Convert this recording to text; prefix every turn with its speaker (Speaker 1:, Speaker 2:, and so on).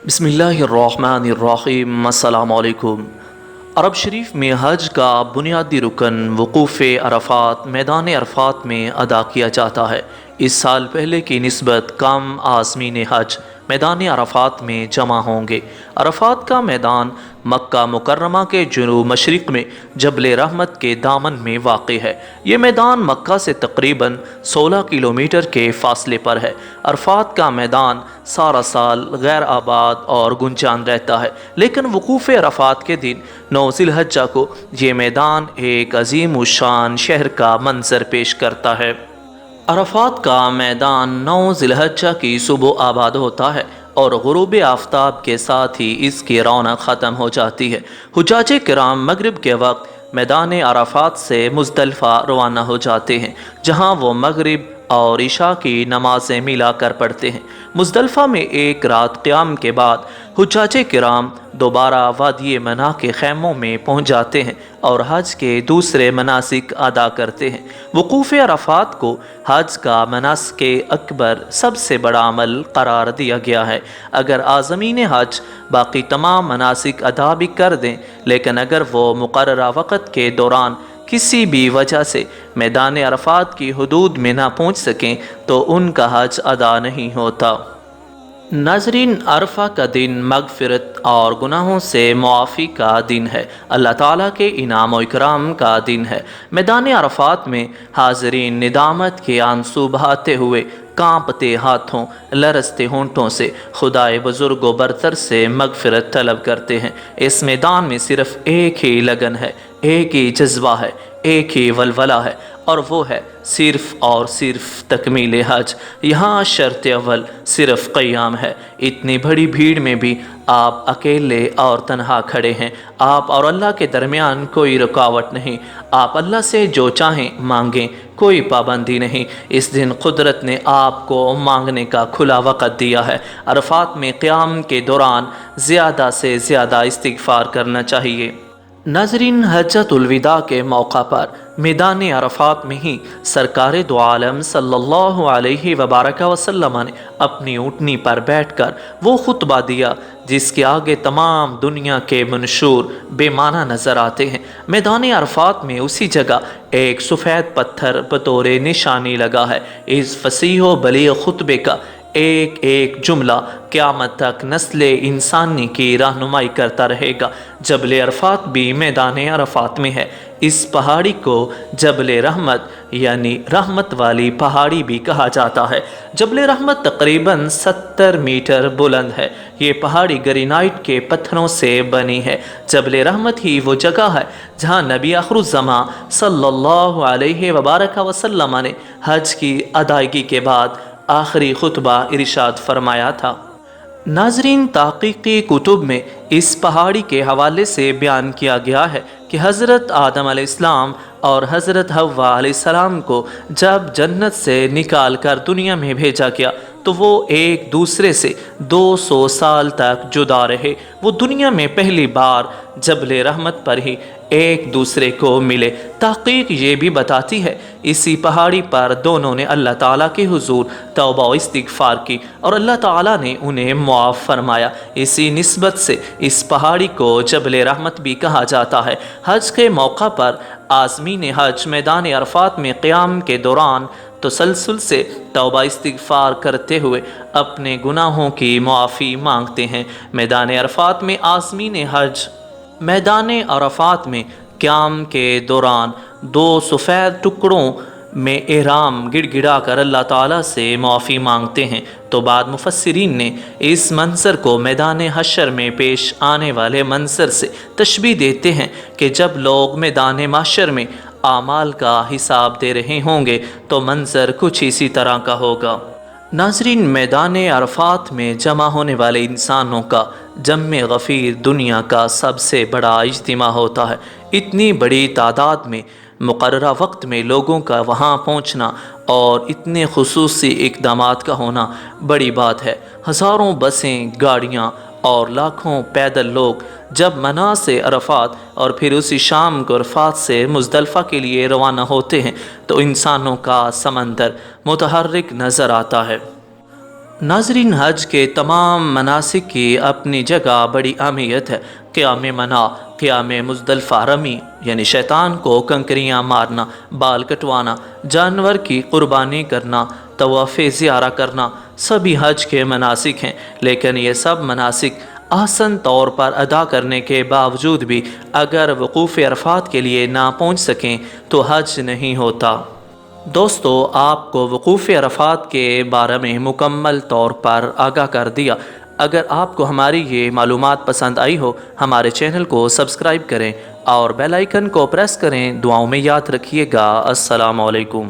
Speaker 1: بسم اللہ الرحمن الرحیم، السلام علیکم۔ عرب شریف میں حج کا بنیادی رکن وقوف عرفات میدان عرفات میں ادا کیا جاتا ہے۔ اس سال پہلے کی نسبت کم عازمین حج میدان عرفات میں جمع ہوں گے۔ عرفات کا میدان مکہ مکرمہ کے جنوب مشرق میں جبل رحمت کے دامن میں واقع ہے۔ یہ میدان مکہ سے تقریباً 16 کلومیٹر کے فاصلے پر ہے۔ عرفات کا میدان سارا سال غیر آباد اور گنجان رہتا ہے، لیکن وقوف عرفات کے دن 9 ذی الحجہ کو یہ میدان ایک عظیم الشان شہر کا منظر پیش کرتا ہے۔ عرفات کا میدان 9 ذی الحجہ کی صبح آباد ہوتا ہے اور غروب آفتاب کے ساتھ ہی اس کی رونق ختم ہو جاتی ہے۔ حجاج کرام مغرب کے وقت میدان عرفات سے مزدلفہ روانہ ہو جاتے ہیں، جہاں وہ مغرب اور عشاء کی نمازیں ملا کر پڑھتے ہیں۔ مزدلفہ میں ایک رات قیام کے بعد حجاج کرام دوبارہ وادی منا کے خیموں میں پہنچ جاتے ہیں اور حج کے دوسرے مناسک ادا کرتے ہیں۔ وقوف عرفات کو حج کا مناسک اکبر سب سے بڑا عمل قرار دیا گیا ہے۔ اگر عازمین حج باقی تمام مناسک ادا بھی کر دیں، لیکن اگر وہ مقررہ وقت کے دوران کسی بھی وجہ سے میدان عرفات کی حدود میں نہ پہنچ سکیں تو ان کا حج ادا نہیں ہوتا۔ ناظرین، عرفہ کا دن مغفرت اور گناہوں سے معافی کا دن ہے، اللہ تعالیٰ کے انعام و اکرام کا دن ہے۔ میدان عرفات میں حاضرین ندامت کے آنسو بہاتے ہوئے کانپتے ہاتھوں لرزتے ہونٹوں سے خدائے بزرگ و برتر سے مغفرت طلب کرتے ہیں۔ اس میدان میں صرف ایک ہی لگن ہے، ایک ہی جذبہ ہے، ایک ہی ولولہ ہے، اور وہ ہے صرف اور صرف تکمیل حج۔ یہاں شرط اول صرف قیام ہے۔ اتنی بڑی بھیڑ میں بھی آپ اکیلے اور تنہا کھڑے ہیں۔ آپ اور اللہ کے درمیان کوئی رکاوٹ نہیں۔ آپ اللہ سے جو چاہیں مانگیں، کوئی پابندی نہیں۔ اس دن قدرت نے آپ کو مانگنے کا کھلا وقت دیا ہے۔ عرفات میں قیام کے دوران زیادہ سے زیادہ استغفار کرنا چاہیے۔ ناظرین، حجۃ الوداع کے موقع پر میدان عرفات میں ہی سرکار دو عالم صلی اللہ علیہ وبارک وسلم نے اپنی اونٹنی پر بیٹھ کر وہ خطبہ دیا جس کے آگے تمام دنیا کے منشور بے معنی نظر آتے ہیں۔ میدان عرفات میں اسی جگہ ایک سفید پتھر بطور نشانی لگا ہے۔ اس فصیح و بلیغ خطبے کا ایک ایک جملہ قیامت تک نسل انسانی کی رہنمائی کرتا رہے گا۔ جبل عرفات بھی میدان عرفات میں ہے۔ اس پہاڑی کو جبل رحمت یعنی رحمت والی پہاڑی بھی کہا جاتا ہے۔ جبل رحمت تقریباً 70 میٹر بلند ہے۔ یہ پہاڑی گرینائٹ کے پتھروں سے بنی ہے۔ جبل رحمت ہی وہ جگہ ہے جہاں نبی آخر الزماں صلی اللہ علیہ وبارک وسلم نے حج کی ادائیگی کے بعد آخری خطبہ ارشاد فرمایا تھا۔ ناظرین، تحقیقی کتب میں اس پہاڑی کے حوالے سے بیان کیا گیا ہے کہ حضرت آدم علیہ السلام اور حضرت حوا علیہ السلام کو جب جنت سے نکال کر دنیا میں بھیجا گیا تو وہ ایک دوسرے سے 200 سال تک جدا رہے۔ وہ دنیا میں پہلی بار جبل رحمت پر ہی ایک دوسرے کو ملے۔ تحقیق یہ بھی بتاتی ہے اسی پہاڑی پر دونوں نے اللہ تعالیٰ کے حضور توبہ و استغفار کی اور اللہ تعالیٰ نے انہیں معاف فرمایا۔ اسی نسبت سے اس پہاڑی کو جبل رحمت بھی کہا جاتا ہے۔ حج کے موقع پر عازمین حج میدان عرفات میں قیام کے دوران تسلسل سے توبہ استغفار کرتے ہوئے اپنے گناہوں کی معافی مانگتے ہیں۔ میدان عرفات میں عازمین حج میدان عرفات میں قیام کے دوران 2 سفید ٹکڑوں میں احرام گڑ گڑا کر اللہ تعالیٰ سے معافی مانگتے ہیں۔ تو بعد مفسرین نے اس منظر کو میدان حشر میں پیش آنے والے منظر سے تشبیہ دیتے ہیں کہ جب لوگ میدان محشر میں اعمال کا حساب دے رہے ہوں گے تو منظر کچھ اسی طرح کا ہوگا۔ ناظرین، میدان عرفات میں جمع ہونے والے انسانوں کا جمع غفیر دنیا کا سب سے بڑا اجتماع ہوتا ہے۔ اتنی بڑی تعداد میں مقررہ وقت میں لوگوں کا وہاں پہنچنا اور اتنے خصوصی اقدامات کا ہونا بڑی بات ہے۔ ہزاروں بسیں، گاڑیاں اور لاکھوں پیدل لوگ جب منا سے عرفات اور پھر اسی شام کو عرفات سے مزدلفہ کے لیے روانہ ہوتے ہیں تو انسانوں کا سمندر متحرک نظر آتا ہے۔ ناظرین، حج کے تمام مناسک کی اپنی جگہ بڑی اہمیت ہے۔ قیام منا، قیام مزدلفہ، رمی یعنی شیطان کو کنکریاں مارنا، بال کٹوانا، جانور کی قربانی کرنا، طواف زیارہ کرنا، سبھی حج کے مناسک ہیں۔ لیکن یہ سب مناسک آسان طور پر ادا کرنے کے باوجود بھی اگر وقوف عرفات کے لیے نہ پہنچ سکیں تو حج نہیں ہوتا۔ دوستو، آپ کو وقوف عرفات کے بارے میں مکمل طور پر آگاہ کر دیا۔ اگر آپ کو ہماری یہ معلومات پسند آئی ہو، ہمارے چینل کو سبسکرائب کریں اور بیل آئیکن کو پریس کریں۔ دعاؤں میں یاد رکھیے گا۔ السلام علیکم۔